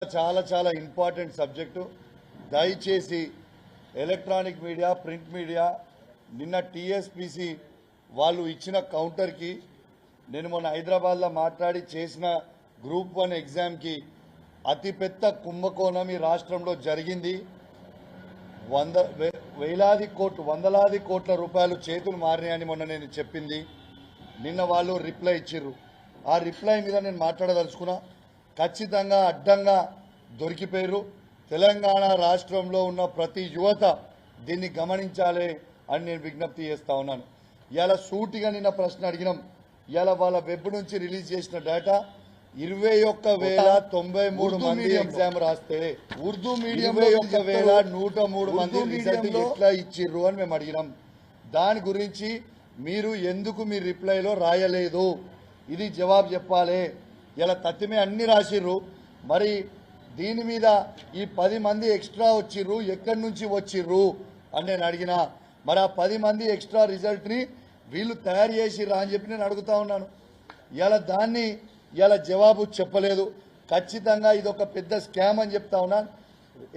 చాలా చాలా important subject. దయచేసి ఎలక్ట్రానిక్ మీడియా, ప్రింట్ మీడియా నిన్న టీఎస్పీసీ వాళ్ళు ఇచ్చిన కౌంటర్కి నేను మొన్న హైదరాబాద్లో మాట్లాడి చేసిన గ్రూప్ 1 ఎగ్జామ్కి అతిపెద్ద కుంభకోణం ఈ రాష్ట్రంలో జరిగింది. వందలాది కోట్ల రూపాయలు చేతులు మారినాయని మొన్న నేను చెప్పింది. నిన్న వాళ్ళు రిప్లై ఇచ్చిర్రు. ఆ రిప్లై మీద నేను మాట్లాడదలుచుకున్నా. ఖచ్చితంగా అడ్డంగా దొరికిపోయారు. తెలంగాణ రాష్ట్రంలో ఉన్న ప్రతి యువత దీన్ని గమనించాలి అని నేను విజ్ఞప్తి చేస్తా ఉన్నాను. ఇలా సూటిగా నిన్న ప్రశ్న అడిగినాం. ఇలా వాళ్ళ వెబ్ నుంచి రిలీజ్ చేసిన డేటా 21,093 మంది ఎగ్జామ్ రాస్తే ఉర్దూ మీడియం 21,103 మంది రిజల్ట్ ఎట్లా ఇచ్చిర్రు అని మేము అడిగినాం. దాని గురించి మీరు ఎందుకు మీ రిప్లైలో రాయలేదు, ఇది జవాబు చెప్పాలి. ఇలా తత్తిమే అన్ని రాసిర్రు. మరి దీని మీద ఈ 10 మంది ఎక్స్ట్రా వచ్చిర్రు, ఎక్కడి నుంచి వచ్చిర్రు అని నేను అడిగినా. మరి ఆ 10 మంది ఎక్స్ట్రా రిజల్ట్ని వీళ్ళు తయారు చేసిర్రా అని చెప్పి నేను అడుగుతా ఉన్నాను. ఇలా జవాబు చెప్పలేదు. ఖచ్చితంగా ఇది ఒక పెద్ద స్కామ్ అని చెప్తా ఉన్నాను.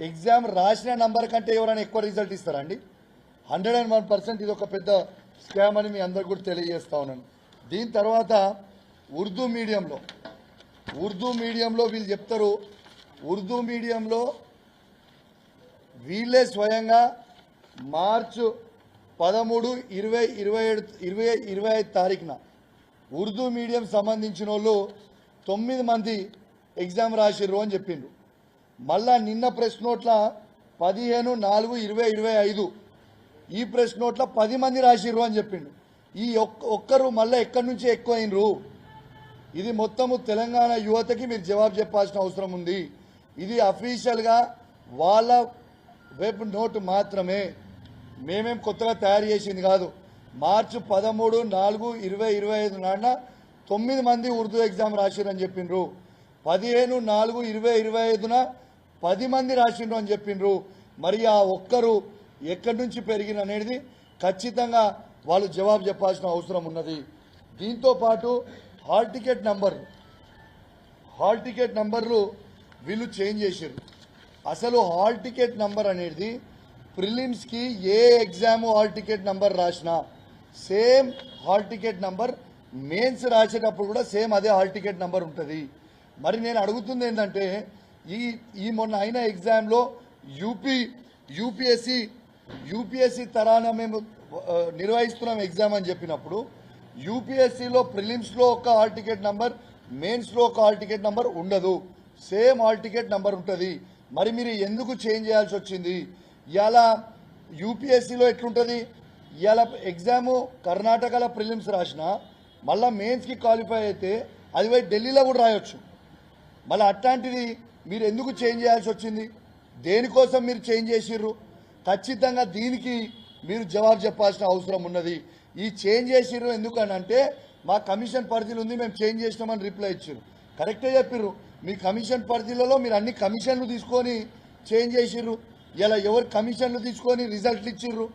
ఎగ్జామ్ రాసిన నంబర్ కంటే ఎవరైనా ఎక్కువ రిజల్ట్ ఇస్తారండి? 101% ఇది ఒక పెద్ద స్కామ్ అని మీ అందరికి కూడా తెలియజేస్తా ఉన్నాను. దీని తర్వాత ఉర్దూ మీడియంలో వీళ్ళు చెప్తారు. ఉర్దూ మీడియంలో వీళ్ళే స్వయంగా మార్చి 13, 20, 27, 25 తారీఖున ఉర్దూ మీడియం సంబంధించిన వాళ్ళు 9 మంది ఎగ్జామ్ రాసిర్రు అని చెప్పిండ్రు. మళ్ళా నిన్న ప్రెస్ నోట్ల 15/4/2025 ఈ ప్రెస్ నోట్ల 10 మంది రాసిర్రు అని చెప్పిండు. ఈ ఒక్కరు మళ్ళీ ఎక్కడి నుంచి ఎక్కువ అయినరు? ఇది మొత్తము తెలంగాణ యువతకి మీరు జవాబు చెప్పాల్సిన అవసరం ఉంది. ఇది అఫీషియల్గా వాళ్ళ వెబ్ నోట్ మాత్రమే, మేమేం కొత్తగా తయారు చేసింది కాదు. మార్చి 13/4/2025 నాన్న 9 మంది ఉర్దూ ఎగ్జామ్ రాసిర్రు అని చెప్పిండ్రు. 15/4/2025న 10 మంది రాసిండ్రు అని చెప్పిండ్రు. మరి ఆ ఒక్కరు ఎక్కడి నుంచి పెరిగిన అనేది ఖచ్చితంగా వాళ్ళు జవాబు చెప్పాల్సిన అవసరం ఉన్నది. దీంతోపాటు హాల్ టికెట్ నంబర్లు వీళ్ళు చేంజ్ చేశారు. అసలు హాల్ టికెట్ నంబర్ అనేది ప్రిలిమ్స్కి ఏ ఎగ్జామ్ హాల్ టికెట్ నంబర్ రాసినా same hall ticket number mains రాసేటప్పుడు కూడా సేమ్ అదే హాల్ టికెట్ నంబర్ ఉంటుంది. మరి నేను అడుగుతుంది ఏంటంటే ఈ మొన్న అయిన ఎగ్జామ్లో యూపీఎస్సీ తరాన మేము నిర్వహిస్తున్నాం ఎగ్జామ్ అని చెప్పినప్పుడు యూపీఎస్సీలో ప్రిలిమ్స్లో ఒక హాల్ టికెట్ నంబర్, మెయిన్స్లో ఒక హాల్ టికెట్ నంబర్ ఉండదు, సేమ్ హాల్ టికెట్ నంబర్ ఉంటుంది. మరి మీరు ఎందుకు చేంజ్ చేయాల్సి వచ్చింది? ఇలా యూపీఎస్సీలో ఎట్లుంటుంది? ఇలా ఎగ్జాము కర్ణాటకలో ప్రిలిమ్స్ రాసిన మళ్ళీ మెయిన్స్కి క్వాలిఫై అయితే అది పోయి ఢిల్లీలో కూడా రాయొచ్చు. మళ్ళీ అట్లాంటిది మీరు ఎందుకు చేంజ్ చేయాల్సి వచ్చింది? దేనికోసం మీరు చేంజ్ చేసిర్రు? ఖచ్చితంగా దీనికి మీరు జవాబు చెప్పాల్సిన అవసరం ఉన్నది. ఈ చేంజ్ చేసిర్రు ఎందుకనంటే మా కమిషన్ పరిధిలో ఉంది, మేము చేంజ్ చేసినామని రిప్లై ఇచ్చారు. కరెక్టే చెప్పిర్రు. మీ కమిషన్ పరిధిలో మీరు అన్ని కమిషన్లు తీసుకొని చేంజ్ చేసిర్రు. ఇలా ఎవరు కమిషన్లు తీసుకొని రిజల్ట్లు ఇచ్చిర్రు?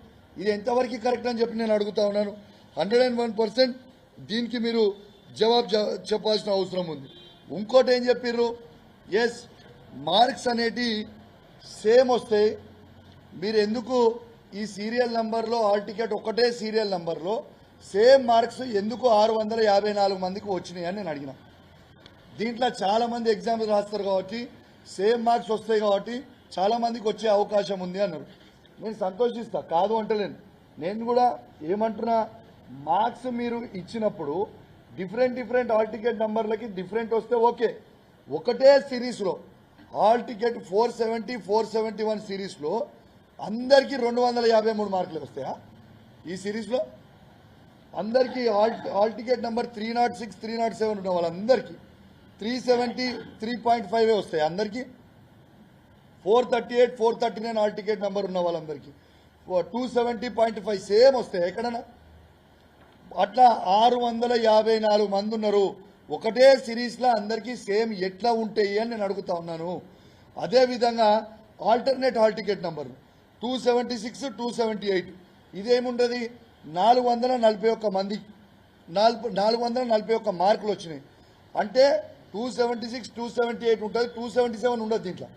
ఇది ఎంతవరకు కరెక్ట్ అని చెప్పి నేను అడుగుతా ఉన్నాను. 101% దీనికి మీరు జవాబు చెప్పాల్సిన అవసరం ఉంది. ఇంకోటి ఏం చెప్పిర్రు? ఎస్, మార్క్స్ అనేటి సేమ్ వస్తాయి, మీరు ఎందుకు ఈ సీరియల్ నంబర్లో హాల్ టికెట్ ఒకటే సీరియల్ నంబర్లో సేమ్ మార్క్స్ ఎందుకు 654 మందికి వచ్చినాయి అని నేను అడిగిన. దీంట్లో చాలామంది ఎగ్జామ్స్ రాస్తారు కాబట్టి సేమ్ మార్క్స్ వస్తాయి కాబట్టి చాలామందికి వచ్చే అవకాశం ఉంది అన్నారు. నేను సంతోషిస్తా, కాదు అంటలేను. నేను కూడా ఏమంటున్నా, మార్క్స్ మీరు ఇచ్చినప్పుడు డిఫరెంట్ హాల్ టికెట్ నంబర్లకి డిఫరెంట్ వస్తే ఓకే. ఒకటే సిరీస్లో హాల్ టికెట్ 470, 471 సిరీస్లో అందరికీ 253 మార్కులు వస్తాయా? ఈ సిరీస్లో అందరికీ హాల్ టికెట్ నెంబర్ 306, 307 ఉన్న వాళ్ళందరికీ 373.5 వస్తాయి. అందరికీ 438, 439 హాల్ టికెట్ నెంబర్ ఉన్న వాళ్ళందరికీ 270.5 సేమ్ వస్తాయి ఎక్కడన్నా? అట్లా 654 మంది ఉన్నారు. ఒకటే సిరీస్లో అందరికీ సేమ్ ఎట్లా ఉంటాయి అని నేను అడుగుతా ఉన్నాను. అదేవిధంగా ఆల్టర్నేట్ హాల్ టికెట్ నెంబర్ 276, 278 ఇదేముంటుంది? 441 మంది 441 మార్కులు వచ్చినాయి. అంటే 276 278 ఉంటుంది, 277 ఉండదు దీంట్లో.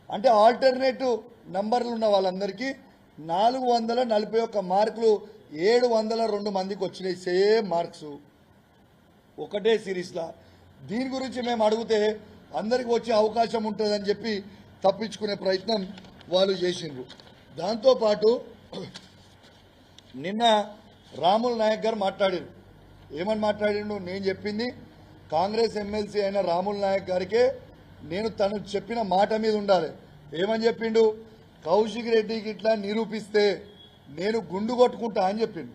అంటే ఆల్టర్నేటివ్ నంబర్లు ఉన్న వాళ్ళందరికీ 441 మార్కులు 702 మందికి వచ్చినాయి, సేమ్ మార్క్స్ ఒకటే సిరీస్లా. దీని గురించి మేము అడిగితే అందరికి వచ్చే అవకాశం ఉంటుందని చెప్పి తప్పించుకునే ప్రయత్నం వాళ్ళు చేసిండ్రు. దాంతోపాటు నిన్న రాముల్ నాయక్ గారు మాట్లాడారు. ఏమని మాట్లాడిండు? నేను చెప్పింది కాంగ్రెస్ ఎమ్మెల్సీ అయిన రాముల్ నాయక్ గారికే నేను తను చెప్పిన మాట మీద ఉండాలి. ఏమని చెప్పిండు? కౌశిక్ రెడ్డికి ఇట్లా నిరూపిస్తే నేను గుండు కొట్టుకుంటా అని చెప్పిండు.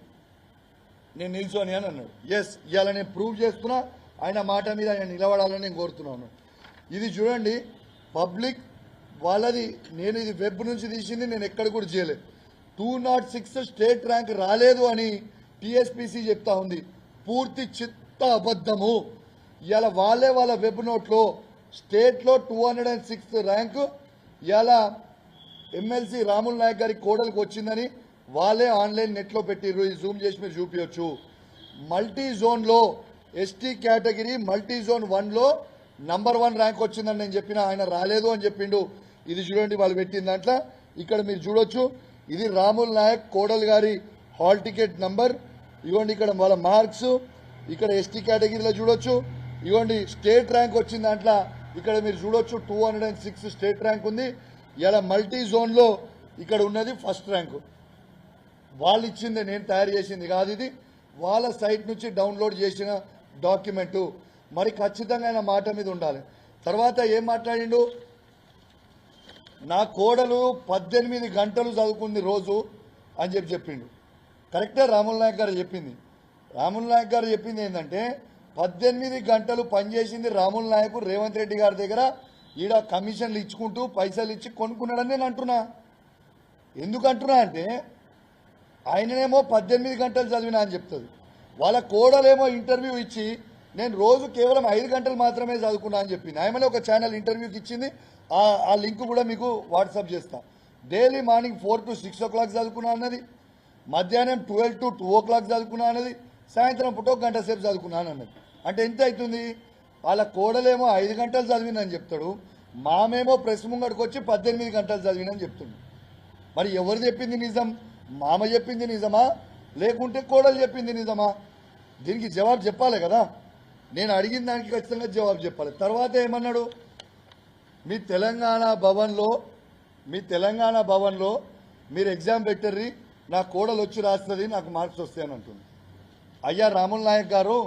నేను నిల్చొని అని అన్నాడు. ఎస్, ఇవాళ నేను ప్రూవ్ చేస్తున్నా, ఆయన మాట మీద ఆయన నిలబడాలని నేను కోరుతున్నాను. ఇది చూడండి, పబ్లిక్ వాళ్ళది, నేను ఇది వెబ్ నుంచి తీసింది, నేను ఎక్కడ కూడా చేయలేదు. 206 స్టేట్ ర్యాంక్ రాలేదు అని టీఎస్పీసీ చెప్తా ఉంది. పూర్తి చిత్త అబద్ధము. ఇవాళ వాళ్ళ వెబ్ నోట్లో స్టేట్లో 206 ర్యాంకు ఇవాళ ఎమ్మెల్సీ రాముల్ నాయక్ గారి కోడలకు వచ్చిందని వాళ్ళే ఆన్లైన్ నెట్లో పెట్టిర్రు. ఈ జూమ్ చేసి మీరు చూపించవచ్చు. మల్టీ జోన్లో ఎస్టీ కేటగిరీ మల్టీ జోన్ 1లో నంబర్ 1 ర్యాంక్ వచ్చిందని నేను చెప్పిన, ఆయన రాలేదు అని చెప్పిండు. ఇది చూడండి వాళ్ళు పెట్టిన దాంట్లో, ఇక్కడ మీరు చూడొచ్చు. ఇది రాముల్ నాయక్ కోడల్ గారి హాల్ టికెట్ నంబర్. ఇవ్వండి ఇక్కడ వాళ్ళ మార్క్స్, ఇక్కడ ఎస్టీ కేటగిరీలో చూడొచ్చు. ఇవ్వండి స్టేట్ ర్యాంక్ వచ్చిన దాంట్లో ఇక్కడ మీరు చూడొచ్చు 206 స్టేట్ ర్యాంక్ ఉంది. ఇలా మల్టీ జోన్లో ఇక్కడ ఉన్నది ఫస్ట్ ర్యాంకు. వాళ్ళు ఇచ్చింది, నేను తయారు చేసింది కాదు, ఇది వాళ్ళ సైట్ నుంచి డౌన్లోడ్ చేసిన డాక్యుమెంటు. మరి ఖచ్చితంగా ఆయన మాట మీద ఉండాలి. తర్వాత ఏం మాట్లాడిండు? నా కోడలు 18 గంటలు చదువుకుంది రోజు అని చెప్పిండు. కరెక్టే రాముల్ నాయక్ గారు చెప్పింది. రాముల్ నాయక్ గారు చెప్పింది ఏంటంటే 18 గంటలు పనిచేసింది రాముల్ నాయక్ రేవంత్ రెడ్డి గారి దగ్గర ఈడ కమిషన్లు ఇచ్చుకుంటూ పైసలు ఇచ్చి కొనుక్కున్నాడని నేను అంటున్నా. ఎందుకు అంటున్నా అంటే ఆయననేమో 18 గంటలు చదివినా అని చెప్తుంది, వాళ్ళ కోడలేమో ఇంటర్వ్యూ ఇచ్చి నేను రోజు కేవలం 5 గంటలు మాత్రమే చదువుకున్నా అని చెప్పింది. ఆయమనే ఒక ఛానల్ ఇంటర్వ్యూకి ఇచ్చింది, ఆ లింక్ కూడా మీకు వాట్సాప్ చేస్తా. డైలీ మార్నింగ్ 4 to 6 o'clock చదువుకున్నా అన్నది, మధ్యాహ్నం 12 to 2 o'clock చదువుకున్నా అన్నది, సాయంత్రం పూట 1 గంట సేపు చదువుకున్నాను అన్నది. అంటే ఎంత అవుతుంది? వాళ్ళ కోడలేమో 5 గంటలు చదివినని చెప్తాడు, మామేమో ప్రెస్ ముంగడికి వచ్చి 18 గంటలు చదివినని చెప్తుంది. మరి ఎవరు చెప్పింది నిజం? మామ చెప్పింది నిజమా లేకుంటే కోడలు చెప్పింది నిజమా? దీనికి జవాబు చెప్పాలి కదా. నేను అడిగిన దానికి ఖచ్చితంగా జవాబు చెప్పాలి. తర్వాత ఏమన్నాడు? మీ తెలంగాణ భవన్లో మీరు ఎగ్జామ్ పెట్టర్రి, నా కోడలు వచ్చి రాస్తుంది, నాకు మార్క్స్ వస్తాయని అంటుంది. అయ్యా రాముల్ నాయక్ గారు,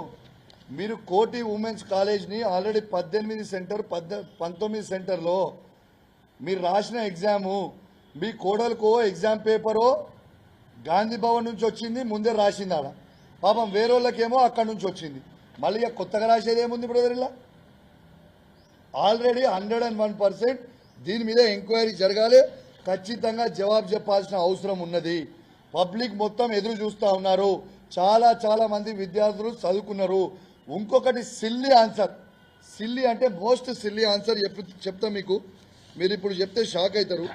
మీరు కోటి ఉమెన్స్ కాలేజ్ని ఆల్రెడీ 18 సెంటర్ 19 సెంటర్లో మీరు రాసిన ఎగ్జాము, మీ కోడలకు ఎగ్జామ్ పేపరు గాంధీ భవన్ నుంచి వచ్చింది, ముందే రాసింది ఆడ. పాపం వేరేళ్ళకేమో అక్కడి నుంచి వచ్చింది. మళ్ళీ కొత్తగా రాసేది ఏముంది బ్రదర్? ఇలా ఆల్రెడీ 101% దీని మీద ఎంక్వైరీ జరగాలి. ఖచ్చితంగా జవాబు చెప్పాల్సిన అవసరం ఉన్నది. పబ్లిక్ మొత్తం ఎదురు చూస్తూ ఉన్నారు. చాలా మంది విద్యార్థులు చదువుకున్నారు. ఇంకొకటి సిల్లీ ఆన్సర్, సిల్లీ అంటే మోస్ట్ సిల్లీ ఆన్సర్ చెప్తా మీకు, మీరు ఇప్పుడు చెప్తే షాక్ అవుతారు.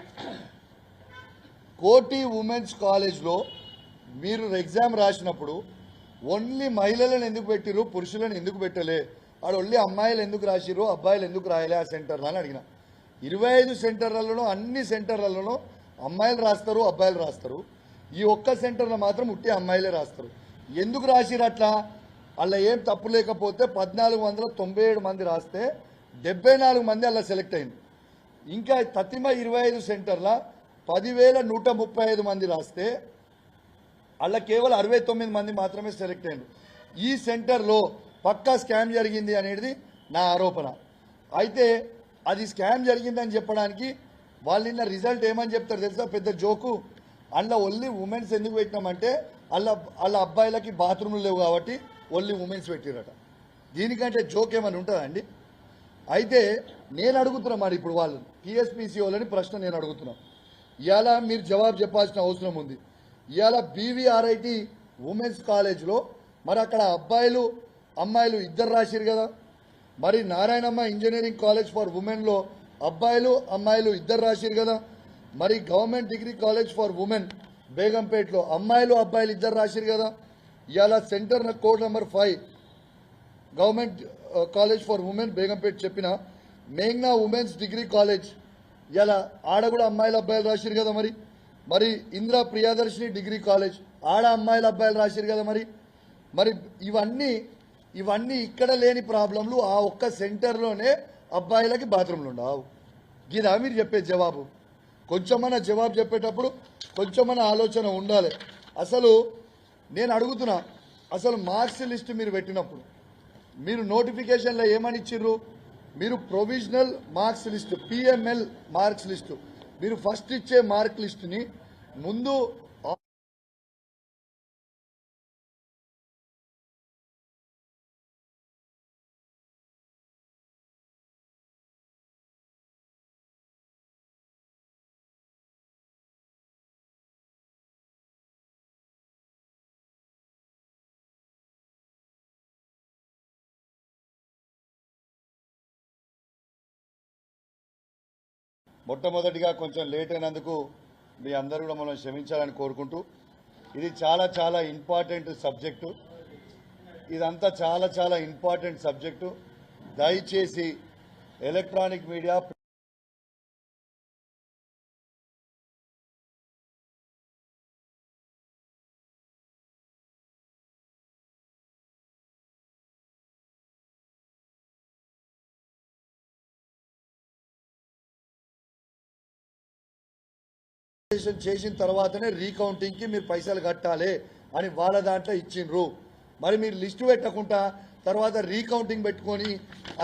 కోటి ఉమెన్స్ కాలేజ్లో మీరు ఎగ్జామ్ రాసినప్పుడు ఓన్లీ మహిళలను ఎందుకు పెట్టిరు, పురుషులను ఎందుకు పెట్టలే? ఆడ ఓన్లీ అమ్మాయిలు ఎందుకు రాసిరు, అబ్బాయిలు ఎందుకు రాయలే ఆ సెంటర్లో అని అడిగిన. 25 సెంటర్లలోనూ అన్ని సెంటర్లలోనూ అమ్మాయిలు రాస్తారు, అబ్బాయిలు రాస్తారు. ఈ ఒక్క సెంటర్లో మాత్రం ఉట్టి అమ్మాయిలే రాస్తారు. ఎందుకు రాసిరు అట్లా? అలా ఏం తప్పు లేకపోతే 1497 మంది రాస్తే 74 మంది అలా సెలెక్ట్ అయింది. ఇంకా తతిమ 25 సెంటర్ల 10,135 మంది రాస్తే అలా కేవలం 69 మంది మాత్రమే సెలెక్ట్ అయ్యారు. ఈ సెంటర్లో పక్కా స్కామ్ జరిగింది అనేది నా ఆరోపణ. అయితే అది స్కామ్ జరిగిందని చెప్పడానికి వాళ్ళు నిన్న రిజల్ట్ ఏమని చెప్తారు తెలుసా? పెద్ద జోకు. అందులో ఓన్లీ ఉమెన్స్ ఎందుకు పెట్టినామంటే వాళ్ళ అబ్బాయిలకి బాత్రూమ్లు లేవు కాబట్టి ఓన్లీ ఉమెన్స్ పెట్టిరట. దీనికంటే జోక్ ఏమని ఉంటుందండి? అయితే నేను అడుగుతున్నా, మరి ఇప్పుడు వాళ్ళు టీఎస్పీసీ వాళ్ళని ప్రశ్న నేను అడుగుతున్నా. ఇవాళ మీరు జవాబు చెప్పాల్సిన అవసరం ఉంది. ఇవాళ బీవీఆర్ఐటి ఉమెన్స్ కాలేజ్లో మరి అక్కడ అబ్బాయిలు అమ్మాయిలు ఇద్దరు రాసిరు కదా. మరి నారాయణమ్మ ఇంజనీరింగ్ కాలేజ్ ఫర్ ఉమెన్లో అబ్బాయిలు అమ్మాయిలు ఇద్దరు రాసిరు కదా. మరి government degree college for women బేగంపేటలో అమ్మాయిలు అబ్బాయిలు ఇద్దరు రాసిరు కదా. ఇవాళ centre code number 5 government college for women Begumpet చెప్పిన మేఘ్నా ఉమెన్స్ డిగ్రీ కాలేజ్ ఇలా ఆడ కూడా అమ్మాయిల అబ్బాయిలు రాసిరు కదా మరి మరి ఇందిరా ప్రియదర్శిని డిగ్రీ కాలేజ్ ఆడ అమ్మాయిల అబ్బాయిలు రాసిరు కదా మరి మరి ఇవన్నీ ఇక్కడ లేని ప్రాబ్లంలు ఆ ఒక్క సెంటర్లోనే అబ్బాయిలకి బాత్రూమ్లు ఉండవు. గిదా మీరు చెప్పే జవాబు? కొంచెమన్నా జవాబు చెప్పేటప్పుడు కొంచెమన్నా ఆలోచన ఉండాలి. అసలు నేను అడుగుతున్నా, అసలు మార్క్స్ లిస్ట్ మీరు పెట్టినప్పుడు మీరు నోటిఫికేషన్లో ఏమని ఇచ్చిర్రు? మీరు provisional marks list PML marks list మీరు ఫస్ట్ ఇచ్చే మార్క్ లిస్టుని ముందు మొట్టమొదటిగా కొంచెం లేట్ అయినందుకు మీ అందరూ కూడా మనం క్షమించాలని కోరుకుంటూ, ఇది చాలా చాలా ఇంపార్టెంట్ సబ్జెక్టు. ఇదంతా చాలా చాలా ఇంపార్టెంట్ సబ్జెక్టు. దయచేసి ఎలక్ట్రానిక్ మీడియా చేసిన తర్వాతనే రీకౌంటింగ్కి మీరు పైసలు కట్టాలి అని వాళ్ళ దాంట్లో ఇచ్చిండ్రు. మరి మీరు లిస్టు పెట్టకుండా తర్వాత రీకౌంటింగ్ పెట్టుకొని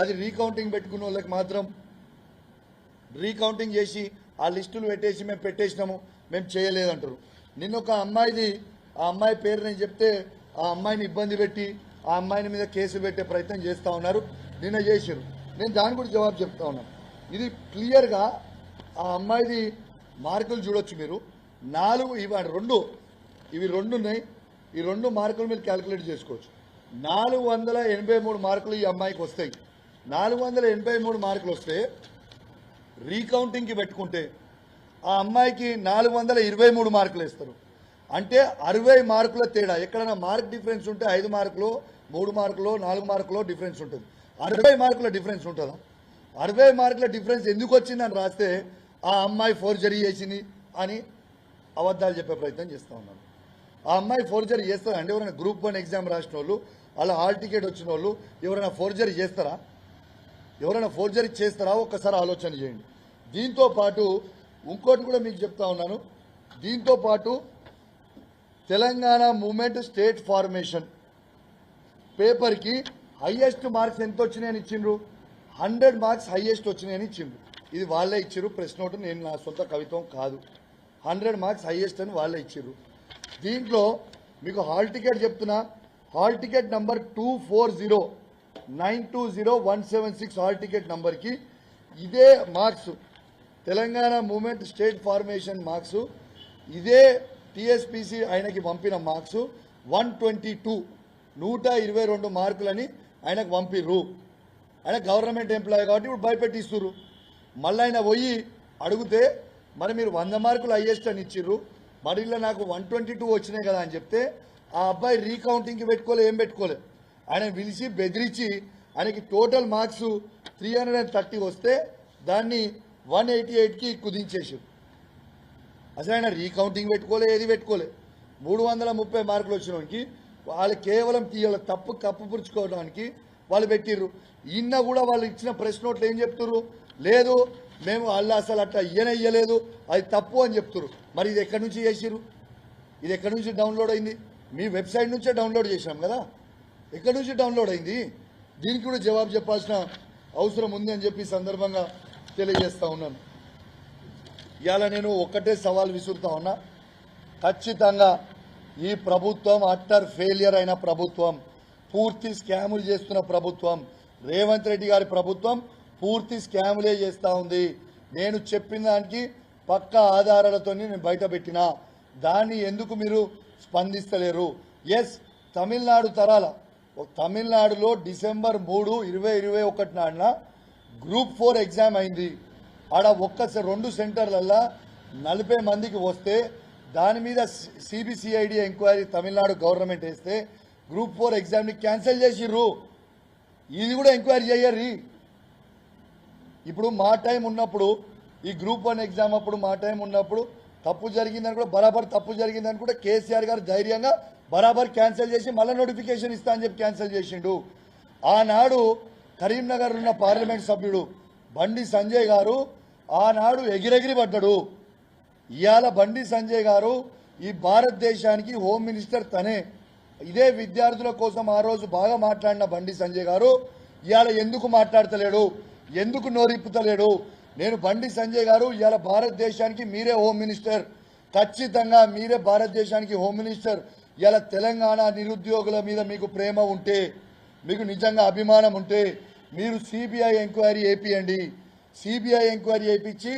అది రీకౌంటింగ్ పెట్టుకున్న వాళ్ళకి మాత్రం రీకౌంటింగ్ చేసి ఆ లిస్టులు పెట్టేసి మేము పెట్టేసినాము మేము చేయలేదంటారు. నిన్న ఒక అమ్మాయిది ఆ అమ్మాయి పేరు నేను చెప్తే ఆ అమ్మాయిని ఇబ్బంది పెట్టి ఆ అమ్మాయిని మీద కేసులు పెట్టే ప్రయత్నం చేస్తూ ఉన్నారు. నిన్న చేశారు. నేను దాని కూడా జవాబు చెప్తా ఉన్నాను. ఇది క్లియర్గా ఆ అమ్మాయిది మార్కులు చూడొచ్చు మీరు. 4 ఇవి రెండు ఉన్నాయి. ఈ 2 మార్కులు మీరు క్యాలిక్యులేట్ చేసుకోవచ్చు. 483 మార్కులు ఈ అమ్మాయికి వస్తాయి. 483 మార్కులు వస్తే రీకౌంటింగ్కి పెట్టుకుంటే ఆ అమ్మాయికి 423 మార్కులు ఇస్తారు. అంటే 60 మార్కుల తేడా. ఎక్కడైనా మార్క్ డిఫరెన్స్ ఉంటే 5 మార్కులు 3 మార్కులు 4 మార్కులు డిఫరెన్స్ ఉంటుంది. 60 మార్కుల డిఫరెన్స్ ఉంటుందా? 60 మార్కుల డిఫరెన్స్ ఎందుకు వచ్చిందని రాస్తే ఆ అమ్మాయి ఫోర్జరీ చేసింది అని అబద్ధాలు చెప్పే ప్రయత్నం చేస్తూ ఉన్నాను. ఆ అమ్మాయి ఫోర్జరీ చేస్తారా అంటే ఎవరైనా గ్రూప్ 1 ఎగ్జామ్ రాసిన వాళ్ళు అలా హాల్ టికెట్ వచ్చిన వాళ్ళు ఎవరైనా ఫోర్జరీ చేస్తారా? ఎవరైనా ఫోర్జరీ చేస్తారా? ఒక్కసారి ఆలోచన చేయండి. దీంతో పాటు ఇంకోటి కూడా మీకు చెప్తా ఉన్నాను. దీంతో పాటు తెలంగాణ మూమెంట్ స్టేట్ ఫార్మేషన్ పేపర్కి హైయెస్ట్ మార్క్స్ ఎంత వచ్చినాయని ఇచ్చిండ్రు? 100 మార్క్స్ హైయెస్ట్ వచ్చినాయని ఇచ్చిండ్రు. ఇది వాళ్ళే ఇచ్చిర్రు. ప్రెస్ నోట్ నేను నా సొంత కవిత్వం కాదు. 100 మార్క్స్ హైయెస్ట్ అని వాళ్ళే ఇచ్చిర్రు. దీంట్లో మీకు హాల్ టికెట్ చెప్తున్నా. Hall ticket number 2409200176 hall ticket నంబర్కి ఇదే marks Telangana movement state formation marks ఇదే టీఎస్పీసీ ఆయనకి పంపిన మార్క్స్ 122 మార్కులని ఆయనకు పంపిర్రు. ఆయన గవర్నమెంట్ ఎంప్లాయీ కాబట్టి ఇప్పుడు భయపెట్టిస్తుర్రు. మళ్ళీ ఆయన పోయి అడిగితే మరి మీరు 100 మార్కులు హైయెస్ట్ అని ఇచ్చిర్రు, మరి ఇలా నాకు 122 వచ్చినాయి కదా అని చెప్తే ఆ అబ్బాయి రీకౌంటింగ్కి ఏం పెట్టుకోలే. ఆయన పిలిచి బెదిరించి ఆయనకి టోటల్ మార్క్స్ 330 వస్తే దాన్ని 188కి కుదించేసారు. అసలు ఆయన రీకౌంటింగ్ ఏది పెట్టుకోలే. 330 మార్కులు వచ్చినోనికి వాళ్ళు కేవలం తీయాల తప్పు కప్పుపుచ్చుకోవడానికి వాళ్ళు పెట్టిర్రు. ఈయన కూడా వాళ్ళు ఇచ్చిన ప్రెస్ నోట్లు ఏం చెప్తున్నారు? లేదు మేము వాళ్ళు అసలు అట్లా ఇయ్యలేదు అది తప్పు అని చెప్తున్నారు. మరి ఇది ఎక్కడి నుంచి చేసిర్రు? ఇది ఎక్కడి నుంచి డౌన్లోడ్ అయింది? మీ వెబ్సైట్ నుంచే డౌన్లోడ్ చేసినాం కదా. ఎక్కడి నుంచి డౌన్లోడ్ అయింది? దీనికి కూడా జవాబు చెప్పాల్సిన అవసరం ఉంది అని చెప్పి సందర్భంగా తెలియజేస్తా ఉన్నాను. ఇవాళ నేను ఒక్కటే సవాల్ విసురుతా ఉన్నా. ఖచ్చితంగా ఈ ప్రభుత్వం అట్టర్ ఫెయిలియర్ అయిన ప్రభుత్వం, పూర్తి స్కాములు చేస్తున్న ప్రభుత్వం, రేవంత్ రెడ్డి గారి ప్రభుత్వం పూర్తి స్కాములే చేస్తూ ఉంది. నేను చెప్పిన దానికి పక్కా ఆధారాలతో నేను బయట పెట్టినా దాన్ని ఎందుకు మీరు స్పందిస్తలేరు? ఎస్, తమిళనాడులో డిసెంబర్ 3, 2021 నాడున గ్రూప్ 4 ఎగ్జామ్ అయింది. ఆడ 2 సెంటర్లల్లో 40 మందికి వస్తే దాని మీద సిబిసిఐడి ఎంక్వైరీ తమిళనాడు గవర్నమెంట్ వేస్తే గ్రూప్ 4 ఎగ్జామ్ని క్యాన్సిల్ చేసిర్రు. ఇది కూడా ఎంక్వైరీ చేయర్రి. ఇప్పుడు మా టైం ఉన్నప్పుడు ఈ గ్రూప్ 1 ఎగ్జామ్ అప్పుడు మా టైం ఉన్నప్పుడు తప్పు జరిగిందని కూడా బరాబర్ తప్పు జరిగిందని కూడా కేసీఆర్ గారు ధైర్యంగా బరాబర్ క్యాన్సిల్ చేసి మళ్ళీ నోటిఫికేషన్ ఇస్తా అని చెప్పి క్యాన్సిల్ చేసిండు. ఆనాడు కరీంనగర్ ఉన్న పార్లమెంట్ సభ్యుడు బండి సంజయ్ గారు ఆనాడు ఎగిరెగిరి పడ్డాడు. ఇవాళ బండి సంజయ్ గారు ఈ భారతదేశానికి హోమ్ మినిస్టర్ తనే. ఇదే విద్యార్థుల కోసం ఆ రోజు బాగా మాట్లాడిన బండి సంజయ్ గారు ఇవాళ ఎందుకు మాట్లాడతలేడు, ఎందుకు నోరిప్పుతలేడు? నేను బండి సంజయ్ గారు ఇవాళ భారతదేశానికి మీరే హోమ్ మినిస్టర్, ఖచ్చితంగా మీరే భారతదేశానికి హోమ్ మినిస్టర్. ఇవాళ తెలంగాణ నిరుద్యోగుల మీద మీకు ప్రేమ ఉంటే, మీకు నిజంగా అభిమానం ఉంటే మీరు సిబిఐ ఎంక్వైరీ చేపియండి. సిబిఐ ఎంక్వైరీ చేయించి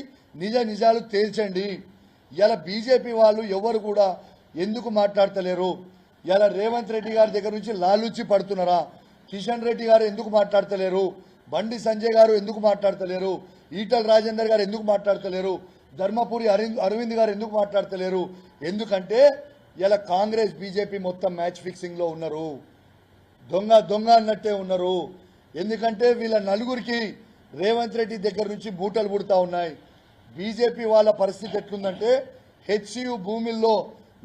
నిజాలు తేల్చండి. ఇలా బీజేపీ వాళ్ళు ఎవరు కూడా ఎందుకు మాట్లాడతలేరు? ఇలా రేవంత్ రెడ్డి గారి దగ్గర నుంచి లాలూచి పడుతున్నారా? కిషన్ రెడ్డి గారు ఎందుకు మాట్లాడతలేరు? బండి సంజయ్ గారు ఎందుకు మాట్లాడతలేరు? ఈటల రాజేందర్ గారు ఎందుకు మాట్లాడతలేరు? ధర్మపురి అరవింద్ గారు ఎందుకు మాట్లాడతలేరు? ఎందుకంటే ఇలా కాంగ్రెస్ బీజేపీ మొత్తం మ్యాచ్ ఫిక్సింగ్ లో ఉన్నారు, దొంగ అన్నట్టే ఉన్నారు. ఎందుకంటే వీళ్ళ నలుగురికి రేవంత్ రెడ్డి దగ్గర నుంచి బూటలు పుడతా ఉన్నాయి. బీజేపీ వాళ్ళ పరిస్థితి ఎట్లుందంటే హెచ్సియు భూముల్లో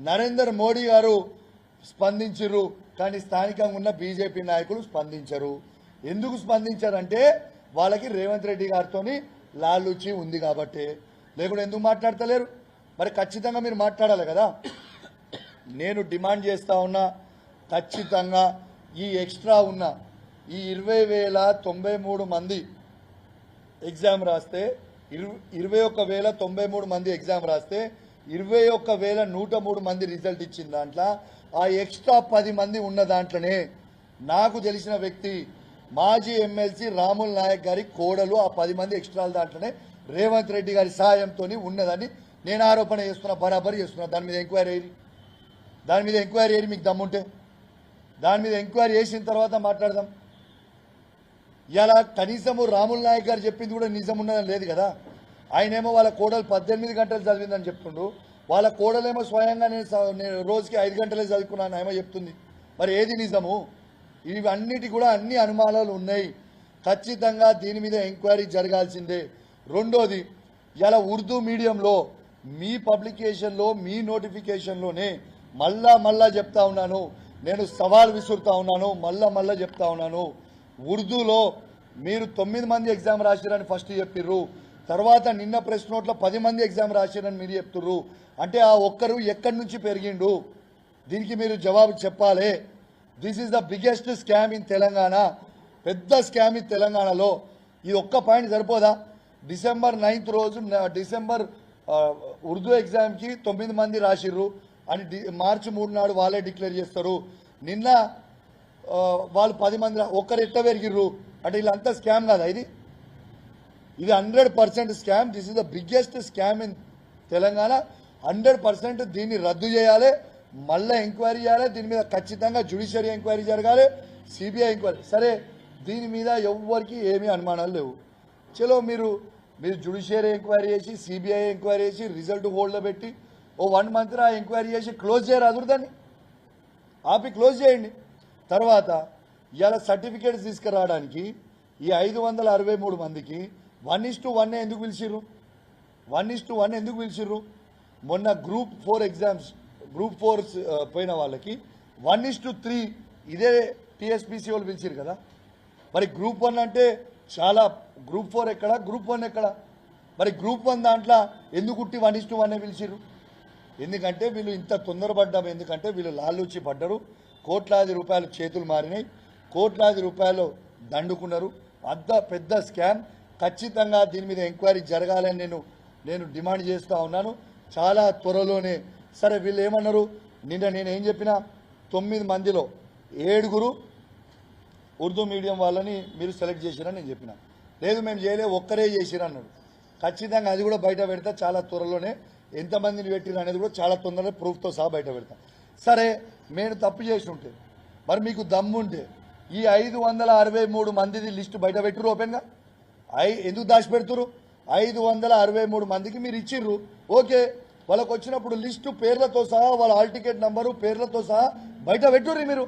నరేంద్ర మోడీ గారు స్పందించరు, కానీ స్థానికంగా ఉన్న బీజేపీ నాయకులు స్పందించరు. ఎందుకు స్పందించారంటే వాళ్ళకి రేవంత్ రెడ్డి గారితో లాలూచి ఉంది కాబట్టి. లేకుంటే ఎందుకు మాట్లాడతలేరు? మరి ఖచ్చితంగా మీరు మాట్లాడాలి కదా. నేను డిమాండ్ చేస్తా ఉన్నా, ఖచ్చితంగా ఈ ఎక్స్ట్రా ఉన్న ఈ 20,093 మంది ఎగ్జామ్ రాస్తే 21,093 మంది ఎగ్జామ్ రాస్తే 21,103 మంది రిజల్ట్ ఇచ్చిన దాంట్లో ఆ ఎక్స్ట్రా 10 మంది ఉన్న దాంట్లోనే నాకు తెలిసిన వ్యక్తి మాజీ ఎమ్మెల్సీ రాముల్ నాయక్ గారి కోడలు ఆ 10 మంది ఎక్స్ట్రా దాంట్లోనే రేవంత్ రెడ్డి గారి సాయంతో ఉన్నదని నేను ఆరోపణ చేస్తున్నా, బరాబర్ చేస్తున్నా. దాని మీద ఎంక్వైరీ అయ్యి మీకు దమ్ముంటే దాని మీద ఎంక్వైరీ చేసిన తర్వాత మాట్లాడదాం. ఇలా కనీసము రాముల్ నాయక్ గారు చెప్పింది కూడా నిజం ఉన్నదని లేదు కదా. ఆయనేమో వాళ్ళ కోడలు 18 గంటలు చదివిందని చెప్తుండు, వాళ్ళ కోడలేమో స్వయంగా నేను రోజుకి 5 గంటలే చదువుకున్నాను ఏమో చెప్తుంది. మరి ఏది నిజము? ఇవన్నిటి కూడా అన్ని అనుమానాలు ఉన్నాయి. ఖచ్చితంగా దీని మీద ఎంక్వైరీ జరగాల్సిందే. రెండోది, ఇలా ఉర్దూ మీడియంలో మీ పబ్లికేషన్లో మీ నోటిఫికేషన్లోనే మళ్ళా చెప్తా ఉన్నాను, నేను సవాల్ విసురుతా ఉన్నాను, మళ్ళా చెప్తా ఉన్నాను. ఉర్దూలో మీరు 9 మంది ఎగ్జామ్ రాసిరని ఫస్ట్ చెప్పిర్రు, తర్వాత నిన్న ప్రెస్ నోట్లో 10 మంది ఎగ్జామ్ రాసిరని మీరు చెప్తుర్రు. అంటే ఆ ఒక్కరు ఎక్కడి నుంచి పెరిగిండు? దీనికి మీరు జవాబు చెప్పాలి. This is the biggest scam in Telangana. పెద్ద స్కామ్ ఇన్ తెలంగాణలో. ఈ ఒక్క పాయింట్ సరిపోదా? డిసెంబర్ 9th రోజు ఉర్దూ ఎగ్జామ్కి 9 మంది రాసిర్రు అని మార్చి 3 నాడు వాళ్ళే డిక్లేర్ చేస్తారు. నిన్న వాళ్ళు 10 మంది ఒక్కరు ఎట్ట పెరిగిర్రు అంటే వీళ్ళంతా స్కామ్ కాదా? ఇది 100% scam. This is the biggest scam in Telangana. 100% దీన్ని రద్దు చేయాలి, మళ్ళీ ఎంక్వైరీ చేయాలి. దీని మీద ఖచ్చితంగా జ్యుడిషియరీ ఎంక్వైరీ జరగాలి, సిబిఐ ఎంక్వైరీ. సరే, దీని మీద ఎవ్వరికి ఏమీ అనుమానాలు లేవు. చలో మీరు జ్యుడిషియరీ ఎంక్వైరీ చేసి సిబిఐ ఎంక్వైరీ చేసి రిజల్ట్ హోల్డ్లో పెట్టి ఓ 1 month ఎంక్వైరీ చేసి క్లోజ్ చేయరాదు, దాన్ని ఆపి క్లోజ్ చేయండి. తర్వాత ఇవాళ సర్టిఫికేట్స్ తీసుకురావడానికి ఈ 563 మందికి 1:1 ఎందుకు పిలిచిర్రు? 1:1 ఎందుకు పిలిచిర్రు? మొన్న గ్రూప్ 4 ఎగ్జామ్స్ గ్రూప్ 4 పోయిన వాళ్ళకి 1:3 ఇదే టీఎస్పీసీ వాళ్ళు పిలిచిరు కదా. మరి గ్రూప్ 1 అంటే చాలా, గ్రూప్ 4 ఎక్కడ, గ్రూప్ 1 ఎక్కడ? మరి గ్రూప్ 1 దాంట్లో ఎందుకు 1:1 పిలిచిర్రు? ఎందుకంటే వీళ్ళు ఇంత తొందరపడ్డాము, ఎందుకంటే వీళ్ళు లాలూచి పడ్డరు, కోట్లాది రూపాయలు చేతులు మారినాయి, కోట్లాది రూపాయలు దండుకున్నారు. అంత పెద్ద స్కామ్. ఖచ్చితంగా దీని మీద ఎంక్వైరీ జరగాలని నేను డిమాండ్ చేస్తూ ఉన్నాను, చాలా త్వరలోనే. సరే, వీళ్ళు ఏమన్నారు? నిన్న నేనేం చెప్పినా, 9 మందిలో 7 ఉర్దూ మీడియం వాళ్ళని మీరు సెలెక్ట్ చేసిరని నేను చెప్పిన. లేదు మేము చేయలే, ఒక్కరే చేసిరన్నాడు. ఖచ్చితంగా అది కూడా బయట పెడతా చాలా త్వరలోనే. ఎంతమందిని పెట్టిరు అనేది కూడా చాలా తొందరగా ప్రూఫ్తో సహా బయట పెడతా. సరే, నేను తప్పు చేసి ఉంటే, మరి మీకు దమ్ముంటే ఈ 563 మందిది లిస్టు బయట పెట్టిరు ఓపెన్గా. ఎందుకు దాచిపెడుతురు? 563 మందికి మీరు ఇచ్చిర్రు, ఓకే. వాళ్ళకు వచ్చినప్పుడు లిస్టు పేర్లతో సహా, వాళ్ళ హాల్ టికెట్ నంబరు పేర్లతో సహా బయట పెట్టుర్రి మీరు.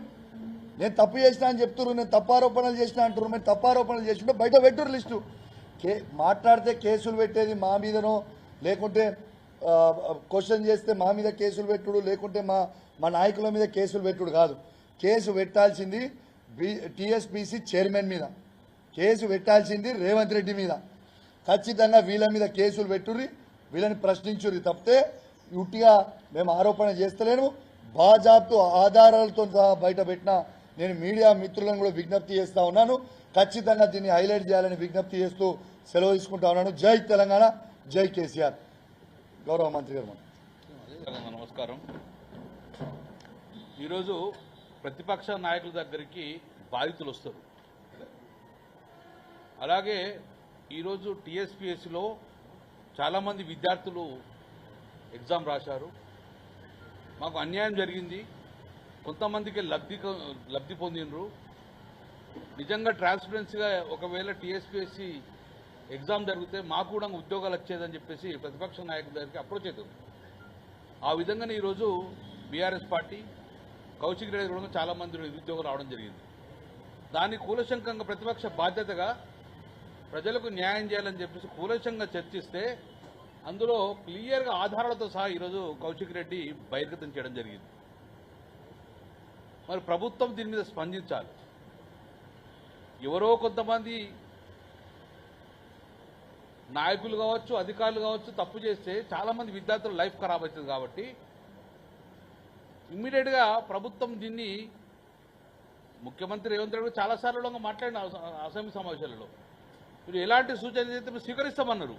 నేను తప్పు చేసినా అని చెప్తున్నారు, నేను తప్పు ఆరోపణలు చేసినా అంటున్నారు. మీరు తప్పు ఆరోపణలు చేసింటే బయట పెట్టురు లిస్టు. మాట్లాడితే కేసులు పెట్టేది మా మీదనో, లేకుంటే క్వశ్చన్ చేస్తే మా మీద కేసులు పెట్టుడు, లేకుంటే మా నాయకుల మీద కేసులు పెట్టుడు కాదు. కేసు పెట్టాల్సింది టీఎస్పీసీ చైర్మన్ మీద, కేసు పెట్టాల్సింది రేవంత్ రెడ్డి మీద. ఖచ్చితంగా వీళ్ళ మీద కేసులు పెట్టుర్రి, వీళ్ళని ప్రశ్నించుర్రి తప్పితే ఉట్టిగా మేము ఆరోపణ చేస్తలేము. బాజాబ్తు ఆధారాలతో బయట పెట్టిన నేను మీడియా మిత్రులను కూడా విజ్ఞప్తి చేస్తా ఉన్నాను. ఖచ్చితంగా దీన్ని హైలైట్ చేయాలని విజ్ఞప్తి చేస్తూ సెలవు తీసుకుంటా ఉన్నాను. జై తెలంగాణ, జై కేసీఆర్. గౌరవ మంత్రి గారు. నమస్కారం. ఈరోజు ప్రతిపక్ష నాయకుల దగ్గరికి బాధితులు వస్తారు. అలాగే ఈరోజు టీఎస్పీఎస్సీలో చాలామంది విద్యార్థులు ఎగ్జామ్ రాశారు. మాకు అన్యాయం జరిగింది, కొంతమందికి లబ్ధి పొందినరు. నిజంగా ట్రాన్స్పరెన్సీగా ఒకవేళ టీఎస్పీఎస్సీ ఎగ్జామ్ జరిగితే మాకు కూడా ఉద్యోగాలు వచ్చేదని చెప్పేసి ప్రతిపక్ష నాయకుల దగ్గరికి అప్రోచ్ అవుతుంది. ఆ విధంగానే ఈరోజు బీఆర్ఎస్ పార్టీ కౌశిక్ రెడ్డి కూడా చాలామంది నిరుద్యోగులు రావడం జరిగింది. దాన్ని కూలశంకంగా ప్రతిపక్ష బాధ్యతగా ప్రజలకు న్యాయం చేయాలని చెప్పేసి కూలశంగా చర్చిస్తే అందులో క్లియర్గా ఆధారాలతో సహా ఈరోజు కౌశిక్ రెడ్డి బహిర్గతం చేయడం జరిగింది. మరి ప్రభుత్వం దీని మీద స్పందించాలి. ఎవరో కొంతమంది నాయకులు కావచ్చు, అధికారులు కావచ్చు తప్పు చేస్తే చాలామంది విద్యార్థుల లైఫ్ ఖరాబ్ అవుతుంది. కాబట్టి ఇమ్మీడియట్గా ప్రభుత్వం దీన్ని ముఖ్యమంత్రి రేవంత్ రెడ్డి చాలాసార్లు మాట్లాడిన అసెంబ్లీ సమావేశాలలో మీరు ఎలాంటి సూచన చేస్తే మీరు స్వీకరిస్తామన్నారు.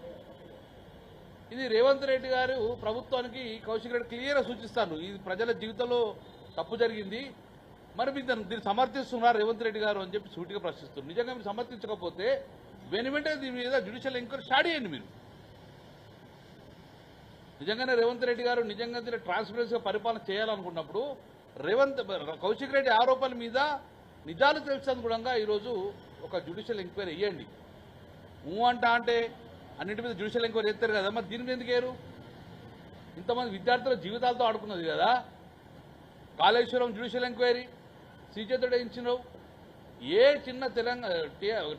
ఇది రేవంత్ రెడ్డి గారు ప్రభుత్వానికి కౌశిక్ రెడ్డి క్లియర్గా సూచిస్తాను, ఇది ప్రజల జీవితంలో తప్పు జరిగింది, మరి మీకు దీన్ని సమర్థిస్తున్నారు రేవంత్ రెడ్డి గారు అని చెప్పి సూటిగా ప్రశ్నిస్తున్నారు. నిజంగా మీరు సమర్థించకపోతే వెంటనే దీని మీద జ్యుడిషియల్ ఎంక్వైరీ స్టార్ట్ చేయండి. మీరు నిజంగానే రేవంత్ రెడ్డి గారు నిజంగా ట్రాన్స్పరెన్సీగా పరిపాలన చేయాలనుకున్నప్పుడు కౌశిక్ రెడ్డి ఆరోపణల మీద నిజాలు తెలుసనుగుణంగా ఈరోజు ఒక జ్యుడిషియల్ ఎంక్వైరీ వేయండి. అంటే అన్నింటి మీద జ్యుడిషియల్ ఎంక్వైరీ చేస్తారు కదా, మరి దీని మీద ఎందుకు వేయరు? ఇంతమంది విద్యార్థుల జీవితాలతో ఆడుకున్నది కదా. కాళేశ్వరం జ్యుడిషియల్ ఎంక్వైరీ సీజేతో వేయించినావు. ఏ చిన్న తెలంగాణ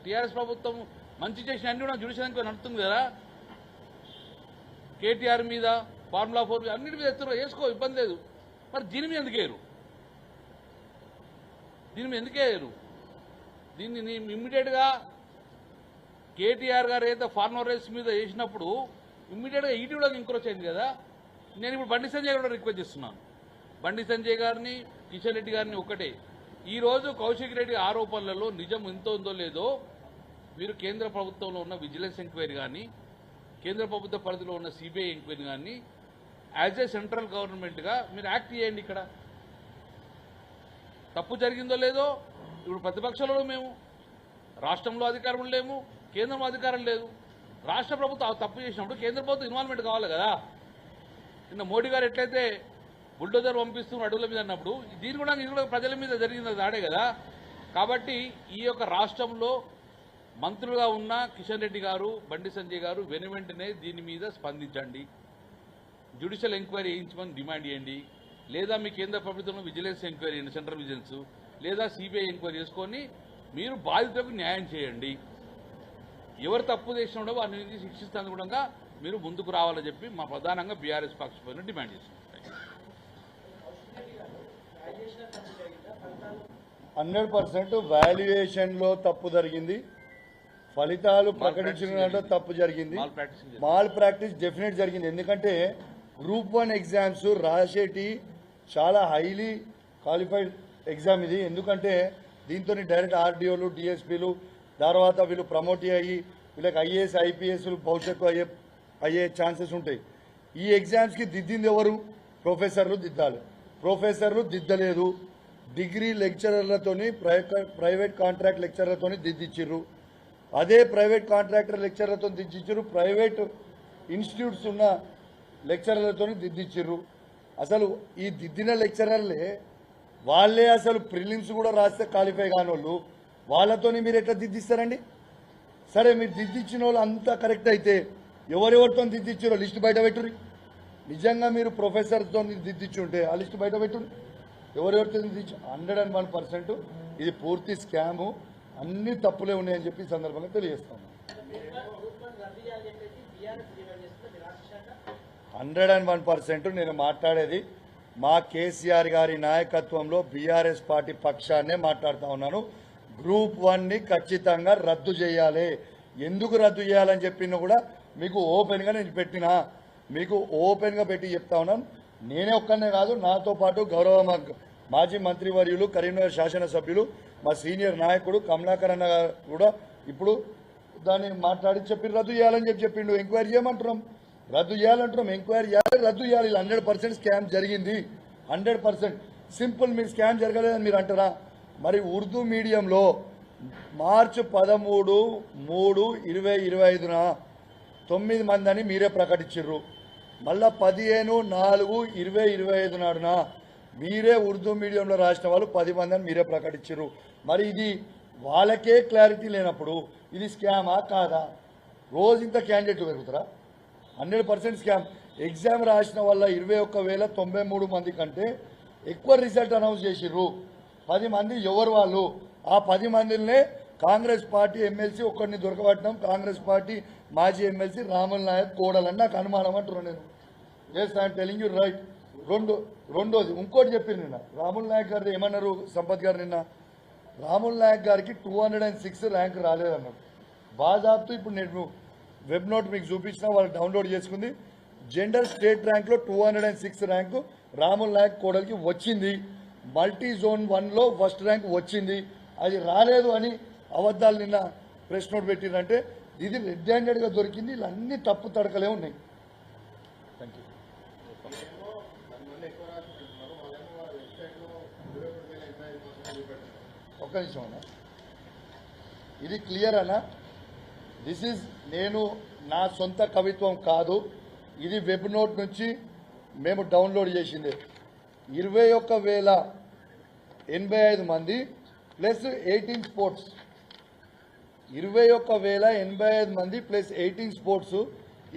టీఆర్ఎస్ ప్రభుత్వం మంచి చేసిన అన్ని కూడా జ్యుడిషియల్ ఎంక్వైరీ నడుస్తుంది కదా. కేటీఆర్ మీద, ఫార్ములా 4 మీద అన్నిటి మీద ఎత్తున్నారు, వేసుకో, ఇబ్బంది లేదు. మరి దీని మీద ఎందుకు వేయరు? దీన్ని ఇమ్మీడియట్గా కేటీఆర్ గారు ఏదైతే ఫార్మర్ రైస్ మీద వేసినప్పుడు ఇమ్మీడియట్గా ఈటీవీలోకి ఎంక్రోచ్ అయింది కదా. నేను ఇప్పుడు బండి సంజయ్ కూడా రిక్వెస్ట్ చేస్తున్నాను, బండి సంజయ్ గారిని, కిషన్ రెడ్డి గారిని ఒకటే, ఈరోజు కౌశిక్ రెడ్డి ఆరోపణలలో నిజం ఎంతో ఉందో లేదో మీరు కేంద్ర ప్రభుత్వంలో ఉన్న విజిలెన్స్ ఎంక్వైరీ కానీ, కేంద్ర ప్రభుత్వ పరిధిలో ఉన్న సిబిఐ ఎంక్వైరీ కానీ యాజ్ ఏ సెంట్రల్ గవర్నమెంట్గా మీరు యాక్ట్ చేయండి. ఇక్కడ తప్పు జరిగిందో లేదో ఇప్పుడు ప్రతిపక్షంలో మేము, రాష్ట్రంలో అధికారం లేము, కేంద్రంలో అధికారం లేదు. రాష్ట్ర ప్రభుత్వం తప్పు చేసినప్పుడు కేంద్ర ప్రభుత్వం ఇన్వాల్వ్మెంట్ కావాలి కదా. నిన్న మోడీ గారు ఎట్లయితే బుల్డోజర్ పంపిస్తున్న అడుగుల మీద అన్నప్పుడు ఇది కూడా ప్రజల మీద జరిగిన దాడే కదా. కాబట్టి ఈ యొక్క రాష్ట్రంలో మంత్రులుగా ఉన్న కిషన్ రెడ్డి గారు, బండి సంజయ్ గారు వెంటనే దీని మీద స్పందించండి, జ్యుడిషియల్ ఎంక్వైరీ చేయించమని డిమాండ్ చేయండి. లేదా మీ కేంద్ర ప్రభుత్వంలో విజిలెన్స్ ఎంక్వైరీ, సెంట్రల్ విజిలెన్స్ లేదా సిబిఐ ఎంక్వైరీ చేసుకొని మీరు బాధితులకు న్యాయం చేయండి. ఎవరు తప్పు చేసినాడో వారిని శిక్షిస్తాను కూడా మీరు ముందుకు రావాలని చెప్పి మా ప్రధానంగా బీఆర్ఎస్ పక్షపైన డిమాండ్ చేస్తున్నాం. 100% వాల్యుయేషన్లో తప్పు జరిగింది, ఫలితాలు ప్రకటించిన తప్పు జరిగింది, మాల్ ప్రాక్టీస్ డెఫినెట్ జరిగింది. ఎందుకంటే గ్రూప్ 1 ఎగ్జామ్స్ రాసేటి చాలా హైలీ క్వాలిఫైడ్ ఎగ్జామ్ ఇది. ఎందుకంటే దీంతో డైరెక్ట్ ఆర్డీఓలు, డిఎస్పీలు, తర్వాత వీళ్ళు ప్రమోట్ అయ్యి వీళ్ళకి ఐఏఎస్, ఐపీఎస్లు భవిష్యత్తు అయ్యే ఛాన్సెస్ ఉంటాయి. ఈ ఎగ్జామ్స్కి దిద్దింది ఎవరు? ప్రొఫెసర్లు దిద్దాలి. ప్రొఫెసర్లు దిద్దలేదు. డిగ్రీ లెక్చరర్లతోని, ప్రైవేట్ కాంట్రాక్ట్ లెక్చరర్లతోని దిద్దిచ్చిర్రు. అదే ప్రైవేట్ కాంట్రాక్టర్ లెక్చరర్లతో దిద్దిచ్చిర్రు, ప్రైవేట్ ఇన్స్టిట్యూట్స్ ఉన్న లెక్చరర్లతో దిద్దిచ్చిర్రు. అసలు ఈ దిద్దిన లెక్చరర్లే వాళ్ళే అసలు ప్రిలిమ్స్ కూడా రాస్తే క్వాలిఫై కాని వాళ్ళు, వాళ్ళతోని మీరు ఎట్లా దిద్దిస్తారండి? సరే, మీరు దిద్దిచ్చిన వాళ్ళు అంతా కరెక్ట్ అయితే ఎవరెవరితో దిద్దిచ్చారో లిస్టు బయట పెట్టుర్రి. నిజంగా మీరు ప్రొఫెసర్తో దిద్దిచ్చి ఉంటే ఆ లిస్టు బయట పెట్టుర్రి. ఎవరెవరితో 101% ఇది పూర్తి స్కాము, అన్ని తప్పులే ఉన్నాయని చెప్పి ఈ సందర్భంగా తెలియజేస్తాను. 101% నేను మాట్లాడేది మా కేసీఆర్ గారి నాయకత్వంలో బీఆర్ఎస్ పార్టీ పక్షాన్నే మాట్లాడుతూ ఉన్నాను. గ్రూప్ 1ని ఖచ్చితంగా రద్దు చేయాలి. ఎందుకు రద్దు చేయాలని చెప్పినా కూడా మీకు ఓపెన్గా నేను పెట్టినా, మీకు ఓపెన్గా పెట్టి చెప్తా ఉన్నాను. నేనే ఒక్కనే కాదు, నాతో పాటు గౌరవ మాజీ మంత్రివర్యులు కరీంనగర్ శాసనసభ్యులు మా సీనియర్ నాయకుడు కమలాకర్ అన్న గారు కూడా ఇప్పుడు దాన్ని మాట్లాడి చెప్పి రద్దు చేయాలని చెప్పిండు. ఎంక్వైరీ చేయమంటున్నాం, రద్దు చేయాలంటున్నాం, ఎంక్వైరీ చేయాలి, రద్దు చేయాలి. 100% స్కామ్ జరిగింది, 100% సింపుల్. మీరు స్కామ్ జరగలేదని మీరు అంటారా? మరి ఉర్దూ మీడియంలో మార్చి 13/3/2025న 9 మంది అని మీరే ప్రకటించారు. మళ్ళా 15/4/2025 నాడున మీరే ఉర్దూ మీడియంలో రాసిన వాళ్ళు 10 మంది అని మీరే ప్రకటించారు. మరి ఇది వాళ్ళకే క్లారిటీ లేనప్పుడు ఇది స్కామా కాదా? రోజు ఇంత క్యాండిడేట్ పెరుగుతారా? 100% స్కామ్. ఎగ్జామ్ రాసిన వల్ల 21,093 మంది కంటే ఎక్కువ రిజల్ట్ అనౌన్స్ చేసిర్రు. 10 మంది ఎవరు వాళ్ళు? ఆ 10 మందినే కాంగ్రెస్ పార్టీ ఎమ్మెల్సీ ఒక్కడిని దొరకబట్టడం, కాంగ్రెస్ పార్టీ మాజీ ఎమ్మెల్సీ రాముల్ నాయక్ కోడలని నాకు అనుమానం అంటున్నాను నేను. Yes I'm telling you right. రెండోది ఇంకోటి చెప్పారు నిన్న రాముల్ నాయక్ గారు ఏమన్నారు? సంపత్ గారు నిన్న రాముల్ నాయక్ గారికి 206 ర్యాంక్ రాలేదన్నారు. బాజాబ్తు ఇప్పుడు నేను వెబ్ నోట్ మీకు చూపించిన వాళ్ళు డౌన్లోడ్ చేసుకుంది. జెండర్ స్టేట్ ర్యాంక్లో 206 ర్యాంకు రాముల్ నాయక్ కోడలికి వచ్చింది. మల్టీ జోన్ 1లో ఫస్ట్ ర్యాంక్ వచ్చింది. అది రాలేదు అని అబద్ధాలు నిన్న ప్రెస్ నోట్ పెట్టిందంటే ఇది రెడ్ హ్యాండెడ్గా దొరికింది. ఇలా అన్ని తప్పు తడకలే ఉన్నాయి. Thank you. ఒక్క నిమిషం అన్న, ఇది క్లియర్ అన్న. దిస్ ఈజ్ నేను నా సొంత కవిత్వం కాదు, ఇది వెబ్ నోట్ నుంచి మేము డౌన్లోడ్ చేసింది. 21,085 మంది ప్లస్ 18 స్పోర్ట్స్. 21,085 మంది ప్లస్ 18 స్పోర్ట్స్.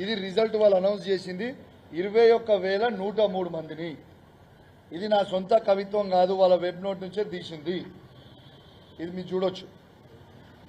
ఇది రిజల్ట్ వాళ్ళు అనౌన్స్ చేసింది 21,103 మందిని. ఇది నా సొంత కవిత్వం కాదు, వాళ్ళ వెబ్ నోట్ నుంచే తీసింది. ఇది మీరు చూడొచ్చు.